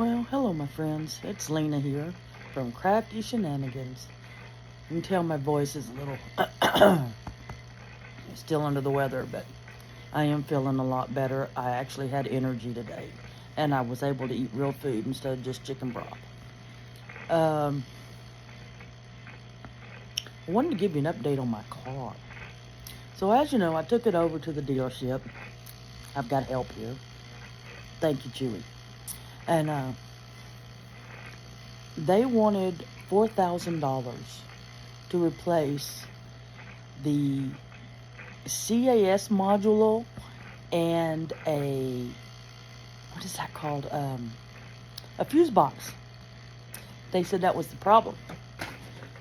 Well, hello, my friends. It's Lena here from Crafty Shenanigans. You can tell my voice is a little still under the weather, but I am feeling a lot better. I actually had energy today, and I was able to eat real food instead of just chicken broth. Um, I wanted to give you an update on my car. So, as you know, I took it over to the dealership. I've got help here. Thank you, Chewy. And they wanted $4,000 to replace the CAS module and what is that called? A fuse box. They said that was the problem.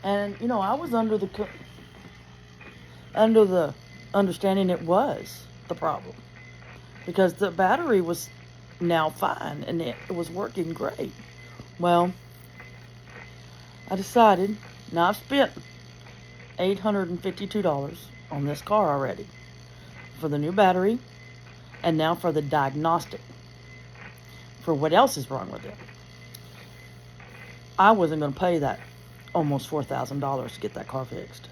And, I was under the understanding it was the problem. Because the battery was now fine and it was working great. Well, I decided, now I've spent $852 on this car already for the new battery and now for the diagnostic for what else is wrong with it. I wasn't going to pay that almost $4,000 to get that car fixed.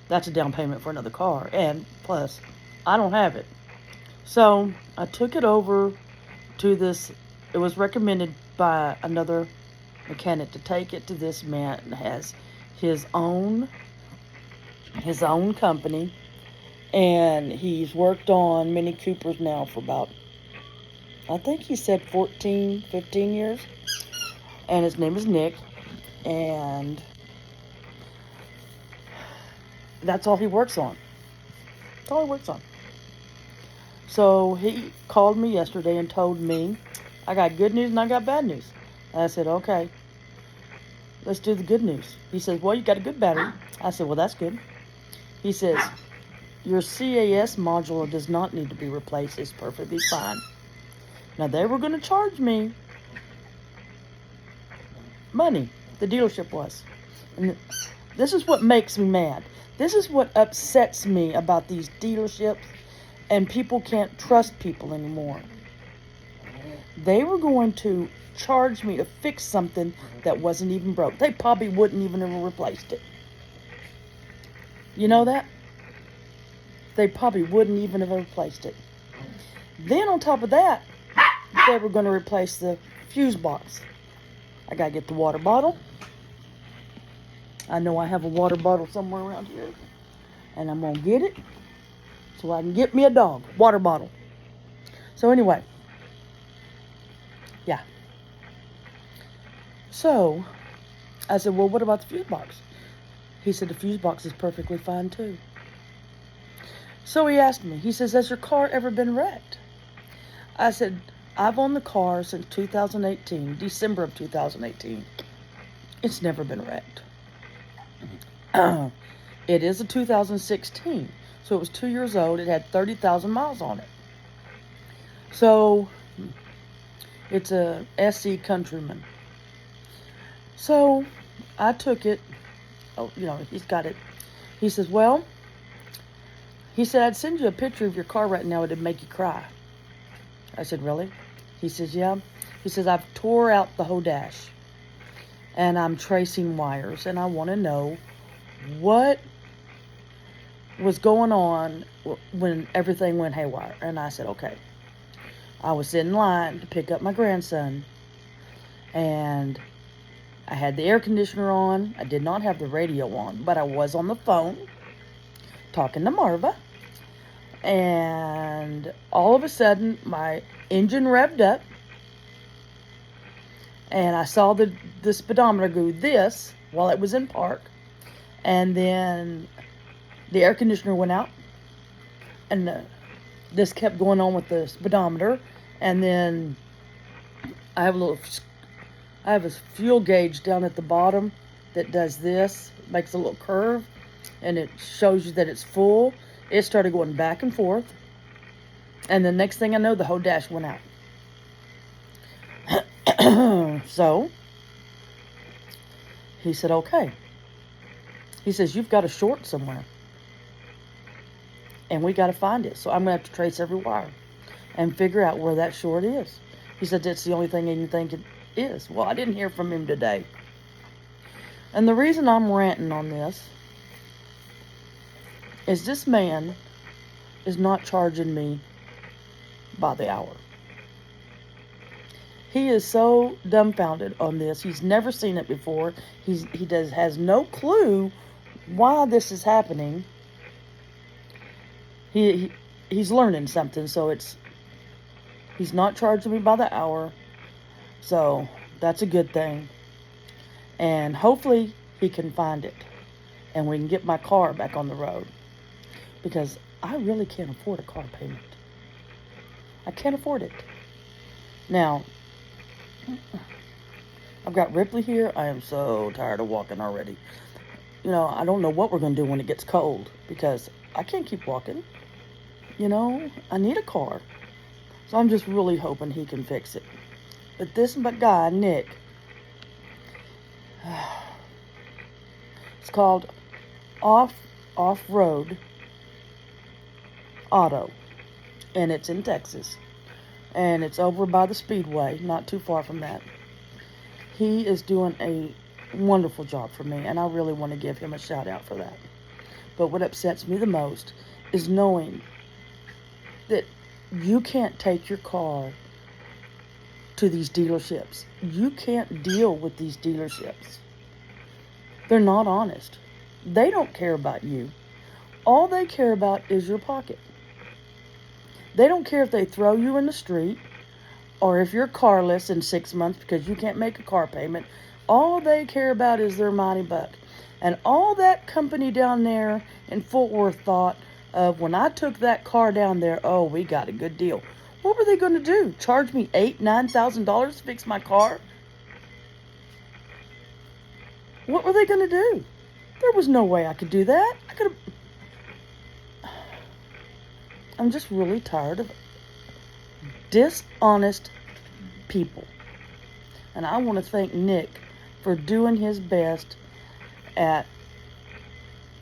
That's a down payment for another car, and plus, I don't have it. So I took it over to this. It was recommended by another mechanic to take it to this man that has his own company, and he's worked on Mini Coopers now for about, I think he said 14, 15 years, and his name is Nick, and that's all he works on. That's all he works on. So he called me yesterday and told me, I got good news and I got bad news. And I said, okay, let's do the good news. He says, well, you got a good battery. I said, well, that's good. He says, your CAS module does not need to be replaced. It's perfectly fine. Now, they were going to charge me money. The dealership was. And this is what makes me mad. This is what upsets me about these dealerships, and people can't trust people anymore. They were going to charge me to fix something that wasn't even broke. They probably wouldn't even have replaced it. You know that? They probably wouldn't even have replaced it. Then on top of that, they were going to replace the fuse box. I got to get the water bottle. I know I have a water bottle somewhere around here. And I'm going to get it so I can get me a dog. Water bottle. So anyway. Yeah. So, I said, well, what about the fuse box? He said, the fuse box is perfectly fine too. So he asked me, he says, has your car ever been wrecked? I said, I've owned the car since 2018, December of 2018. It's never been wrecked. It is a 2016, so it was 2 years old. It had 30,000 miles on it. So, it's a SE Countryman. So, I took it. Oh, he's got it. He says, well, he said, I'd send you a picture of your car right now. It'd make you cry. I said, really? He says, yeah. He says, I've tore out the whole dash. And I'm tracing wires. And I want to know what was going on when everything went haywire. And I said, okay. I was in line to pick up my grandson. And I had the air conditioner on. I did not have the radio on. But I was on the phone talking to Marva. And all of a sudden, my engine revved up. And I saw the speedometer go this while it was in park. And then the air conditioner went out. And this kept going on with the speedometer. And then I have a fuel gauge down at the bottom that does this. Makes a little curve. And it shows you that it's full. It started going back and forth. And the next thing I know, the whole dash went out. So, he said, okay. He says, you've got a short somewhere. And we got to find it. So I'm going to have to trace every wire and figure out where that short is. He said, that's the only thing he can think is. Well, I didn't hear from him today. And the reason I'm ranting on this is this man is not charging me by the hour. He is so dumbfounded on this. He's never seen it before. Has no clue why this is happening. He's learning something, so he's not charging me by the hour. So that's a good thing. And hopefully he can find it and we can get my car back on the road, because I really can't afford a car payment. I can't afford it. Now, I've got Ripley here. I am so tired of walking already. I don't know what we're going to do when it gets cold, because I can't keep walking. I need a car. So I'm just really hoping he can fix it. But this guy, Nick, it's called Off-Road Auto, and it's in Texas. And it's over by the Speedway, not too far from that. He is doing a wonderful job for me, and I really want to give him a shout out for that. But what upsets me the most is knowing that you can't take your car to these dealerships. You can't deal with these dealerships. They're not honest. They don't care about you. All they care about is your pocket. They don't care if they throw you in the street or if you're carless in 6 months because you can't make a car payment. All they care about is their mighty buck. And all that company down there in Fort Worth thought of, when I took that car down there, oh, we got a good deal. What were they going to do? Charge me $8,000-$9,000 to fix my car? What were they going to do? There was no way I could do that. I'm just really tired of dishonest people. And I want to thank Nick for doing his best at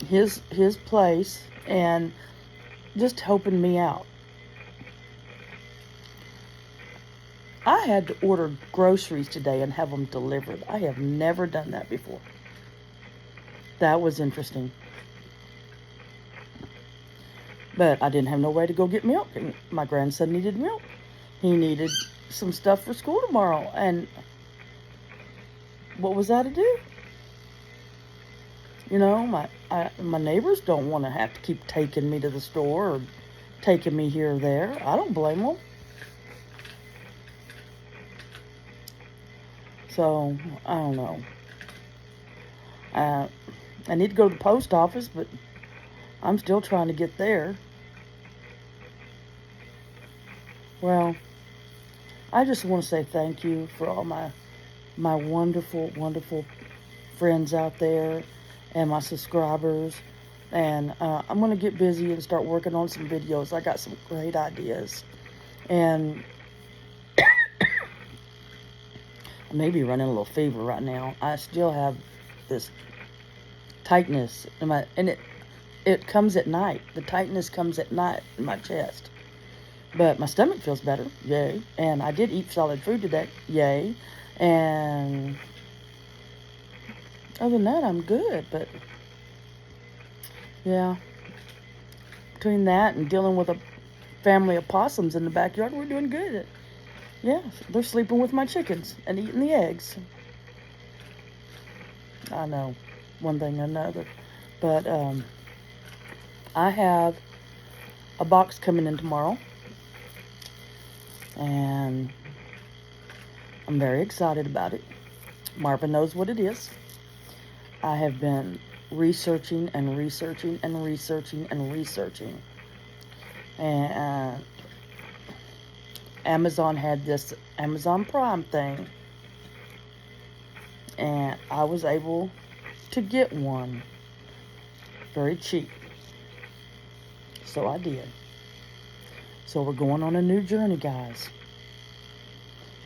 his place and just helping me out. I had to order groceries today and have them delivered. I have never done that before. That was interesting. But I didn't have no way to go get milk. And my grandson needed milk. He needed some stuff for school tomorrow. And what was I to do? My neighbors don't want to have to keep taking me to the store or taking me here or there. I don't blame them. So, I don't know. I need to go to the post office, but I'm still trying to get there. Well, I just want to say thank you for all my wonderful, wonderful friends out there and my subscribers. And I'm going to get busy and start working on some videos. I got some great ideas. And I may be running a little fever right now. I still have this tightness in my, and it comes at night. The tightness comes at night in my chest. But my stomach feels better, yay. And I did eat solid food today, yay. And other than that, I'm good. But yeah, between that and dealing with a family of possums in the backyard, we're doing good. Yeah, they're sleeping with my chickens and eating the eggs. I know, one thing or another. But I have a box coming in tomorrow. And I'm very excited about it. Marvin knows what it is. I have been researching and researching and researching and researching. And Amazon had this Amazon Prime thing. And I was able to get one very cheap. So I did. So we're going on a new journey, guys.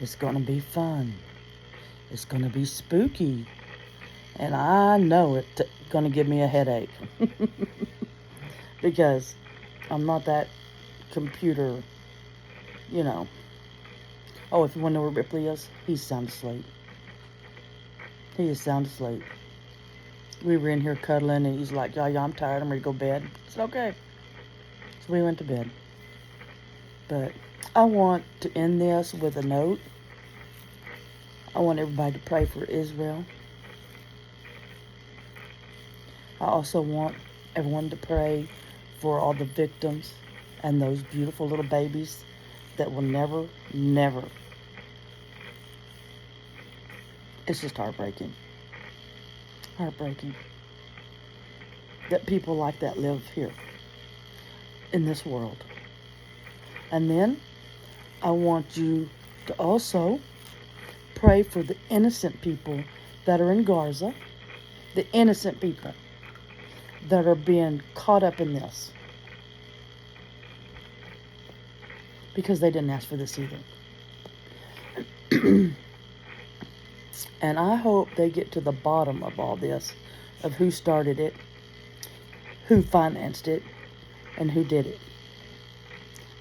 It's going to be fun. It's going to be spooky. And I know it's going to give me a headache. Because I'm not that computer, Oh, if you want to know where Ripley is, he's sound asleep. He is sound asleep. We were in here cuddling, and he's like, yeah, I'm tired. I'm ready to go to bed. I said, okay. So we went to bed. But I want to end this with a note. I want everybody to pray for Israel. I also want everyone to pray for all the victims and those beautiful little babies that will never, never. It's just heartbreaking. Heartbreaking that people like that live here in this world. And then I want you to also pray for the innocent people that are in Gaza, the innocent people that are being caught up in this, because they didn't ask for this either. And I hope they get to the bottom of all this, of who started it, who financed it, and who did it.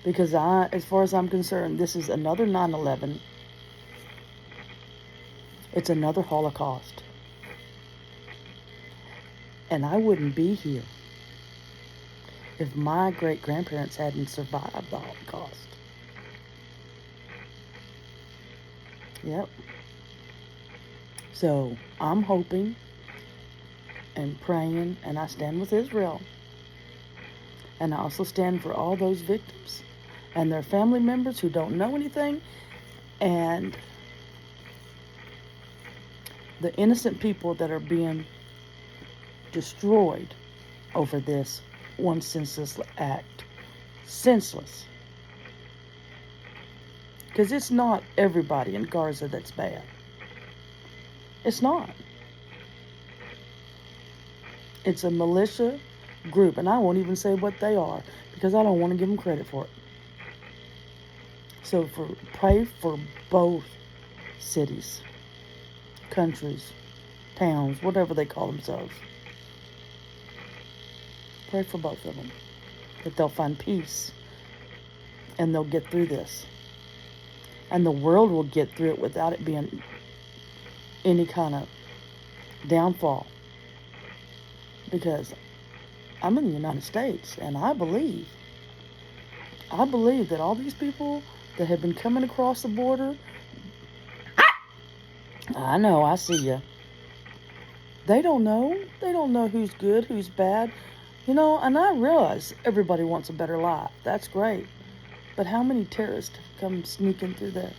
Because as far as I'm concerned, this is another 9/11. It's another Holocaust. And I wouldn't be here if my great-grandparents hadn't survived the Holocaust. Yep. So I'm hoping and praying, and I stand with Israel. And I also stand for all those victims and their family members who don't know anything, and the innocent people that are being destroyed over this one senseless act. Senseless. Because it's not everybody in Gaza that's bad. It's not. It's a militia group, and I won't even say what they are because I don't want to give them credit for it. So pray for both cities, countries, towns, whatever they call themselves. Pray for both of them, that they'll find peace and they'll get through this. And the world will get through it without it being any kind of downfall. Because I'm in the United States, and I believe that all these people that have been coming across the border, I know, I see you. They don't know. They don't know who's good, who's bad. And I realize everybody wants a better life. That's great. But how many terrorists come sneaking through there?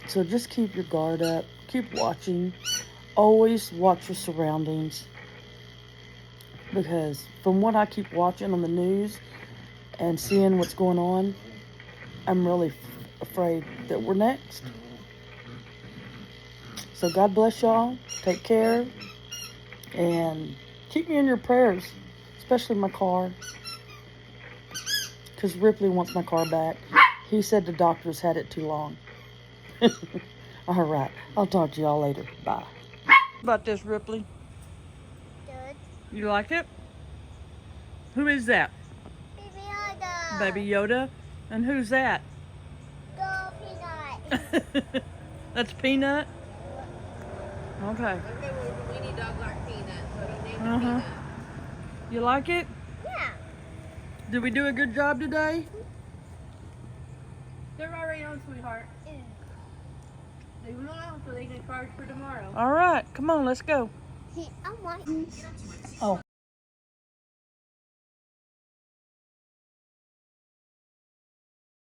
So just keep your guard up. Keep watching. Always watch your surroundings. Because from what I keep watching on the news and seeing what's going on, I'm really afraid that we're next. So God bless y'all. Take care. And keep me in your prayers, especially my car. Because Ripley wants my car back. He said the doctors had it too long. All right. I'll talk to y'all later. Bye. About this, Ripley? Good. You like it? Who is that? Baby Yoda. Baby Yoda? And who's that? Go Peanut. That's Peanut? Okay. Okay, well, the weenie dog like Peanut, so he named Uh-huh. Peanut. You like it? Yeah. Did we do a good job today? They're already on, sweetheart. Leave them alone so they can charge for tomorrow. All right. Come on, let's go. I want. Oh.